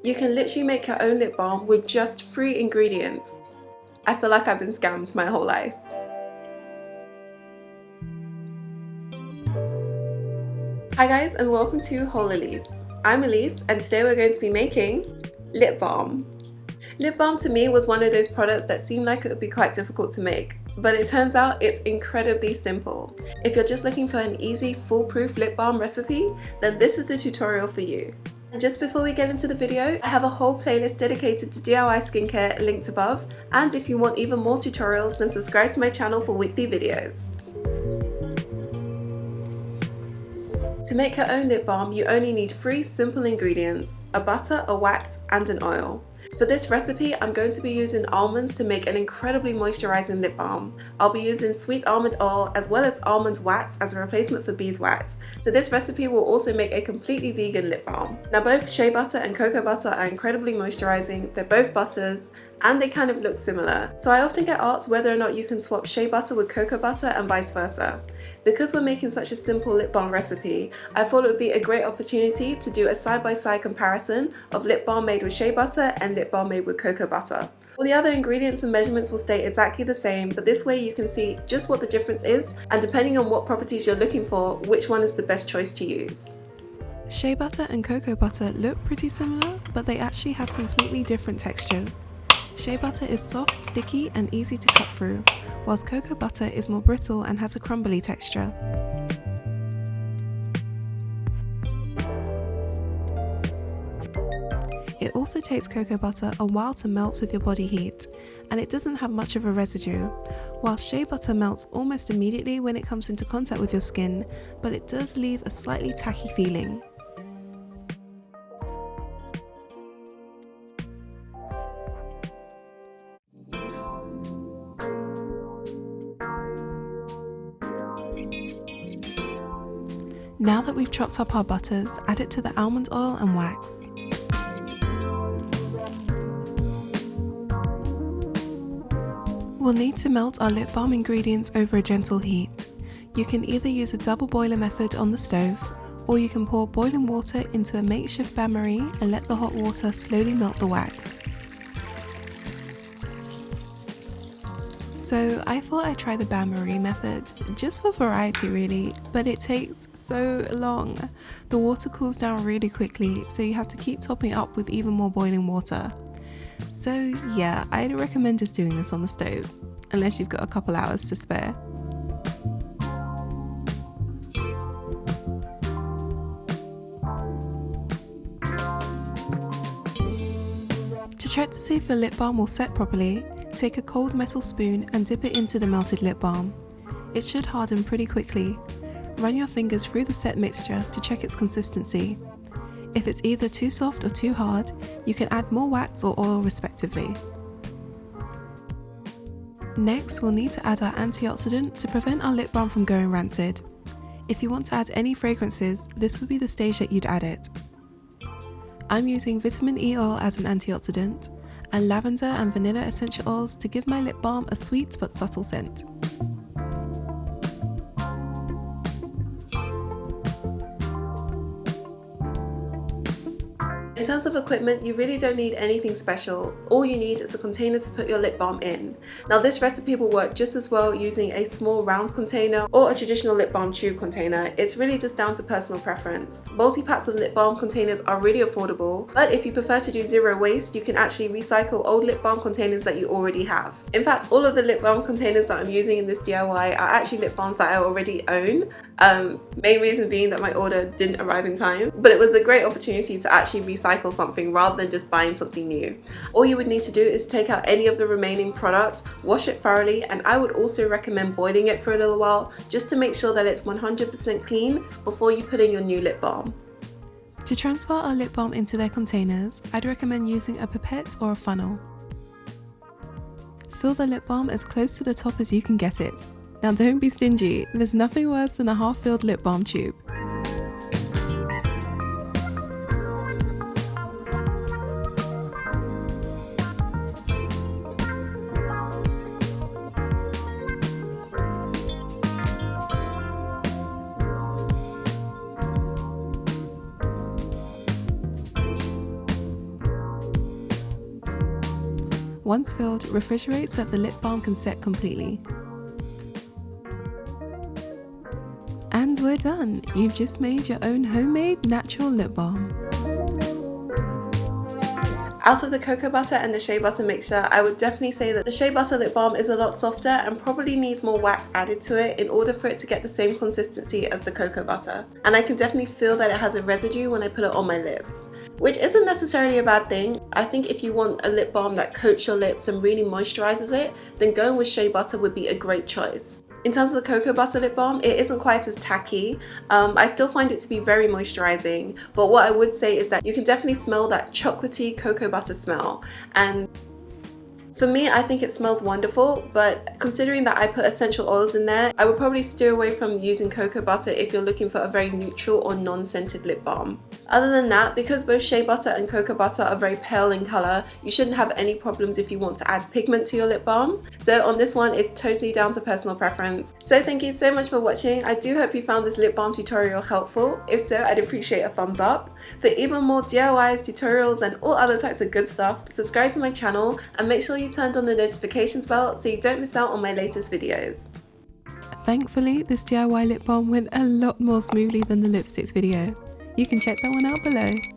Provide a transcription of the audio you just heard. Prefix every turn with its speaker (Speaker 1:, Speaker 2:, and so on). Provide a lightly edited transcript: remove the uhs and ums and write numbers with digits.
Speaker 1: You can literally make your own lip balm with just 3 ingredients. I feel like I've been scammed my whole life. Hi guys, and welcome to WholeElise. I'm Elise, and today we're going to be making lip balm. Lip balm to me was one of those products that seemed like it would be quite difficult to make, but it turns out it's incredibly simple. If you're just looking for an easy, foolproof lip balm recipe, then this is the tutorial for you. And just before we get into the video, I have a whole playlist dedicated to DIY skincare linked above, and if you want even more tutorials, then subscribe to my channel for weekly videos. To make your own lip balm, you only need 3 simple ingredients: a butter, a wax, and an oil. For this recipe, I'm going to be using almonds to make an incredibly moisturizing lip balm. I'll be using sweet almond oil as well as almond wax as a replacement for beeswax. So this recipe will also make a completely vegan lip balm. Now both shea butter and cocoa butter are incredibly moisturizing. They're both butters and they kind of look similar. So I often get asked whether or not you can swap shea butter with cocoa butter and vice versa. Because we're making such a simple lip balm recipe, I thought it would be a great opportunity to do a side-by-side comparison of lip balm made with shea butter and lip balm made with cocoa butter. All the other ingredients and measurements will stay exactly the same, but this way you can see just what the difference is, and depending on what properties you're looking for, which one is the best choice to use. Shea butter and cocoa butter look pretty similar, but they actually have completely different textures. Shea butter is soft, sticky, and easy to cut through, whilst cocoa butter is more brittle and has a crumbly texture. It also takes cocoa butter a while to melt with your body heat, and it doesn't have much of a residue, while shea butter melts almost immediately when it comes into contact with your skin, but it does leave a slightly tacky feeling. Now that we've chopped up our butters, add it to the almond oil and wax. We'll need to melt our lip balm ingredients over a gentle heat. You can either use a double boiler method on the stove, or you can pour boiling water into a makeshift bain-marie and let the hot water slowly melt the wax. So I thought I'd try the bain-marie method, just for variety really, but it takes so long. The water cools down really quickly, so you have to keep topping it up with even more boiling water. So yeah, I'd recommend just doing this on the stove, unless you've got a couple hours to spare. To check to see if your lip balm will set properly, take a cold metal spoon and dip it into the melted lip balm. It should harden pretty quickly. Run your fingers through the set mixture to check its consistency. If it's either too soft or too hard, you can add more wax or oil respectively. Next, we'll need to add our antioxidant to prevent our lip balm from going rancid. If you want to add any fragrances, this would be the stage that you'd add it. I'm using vitamin E oil as an antioxidant, and lavender and vanilla essential oils to give my lip balm a sweet but subtle scent. In terms of equipment, you really don't need anything special. All you need is a container to put your lip balm in. Now this recipe will work just as well using a small round container or a traditional lip balm tube container. It's really just down to personal preference. Multi-packs of lip balm containers are really affordable, but if you prefer to do zero waste, you can actually recycle old lip balm containers that you already have. In fact, all of the lip balm containers that I'm using in this DIY are actually lip balms that I already own. Main reason being that my order didn't arrive in time, but it was a great opportunity to actually recycle something rather than just buying something new. All you would need to do is take out any of the remaining product, wash it thoroughly, and I would also recommend boiling it for a little while just to make sure that it's 100% clean before you put in your new lip balm. To transfer our lip balm into their containers, I'd recommend using a pipette or a funnel. Fill the lip balm as close to the top as you can get it. Now don't be stingy, there's nothing worse than a half-filled lip balm tube. Once filled, refrigerate so that the lip balm can set completely. And we're done! You've just made your own homemade natural lip balm. Out of the cocoa butter and the shea butter mixture, I would definitely say that the shea butter lip balm is a lot softer and probably needs more wax added to it in order for it to get the same consistency as the cocoa butter. And I can definitely feel that it has a residue when I put it on my lips, which isn't necessarily a bad thing. I think if you want a lip balm that coats your lips and really moisturizes it, then going with shea butter would be a great choice. In terms of the cocoa butter lip balm, it isn't quite as tacky. I still find it to be very moisturizing, but what I would say is that you can definitely smell that chocolatey cocoa butter smell. And for me, I think it smells wonderful, but considering that I put essential oils in there, I would probably steer away from using cocoa butter if you're looking for a very neutral or non-scented lip balm. Other than that, because both shea butter and cocoa butter are very pale in color, you shouldn't have any problems if you want to add pigment to your lip balm. So on this one, it's totally down to personal preference. So thank you so much for watching. I do hope you found this lip balm tutorial helpful. If so, I'd appreciate a thumbs up. For even more DIYs, tutorials, and all other types of good stuff, subscribe to my channel and make sure you turned on the notifications bell so you don't miss out on my latest videos. Thankfully, this DIY lip balm went a lot more smoothly than the lipsticks video. You can check that one out below.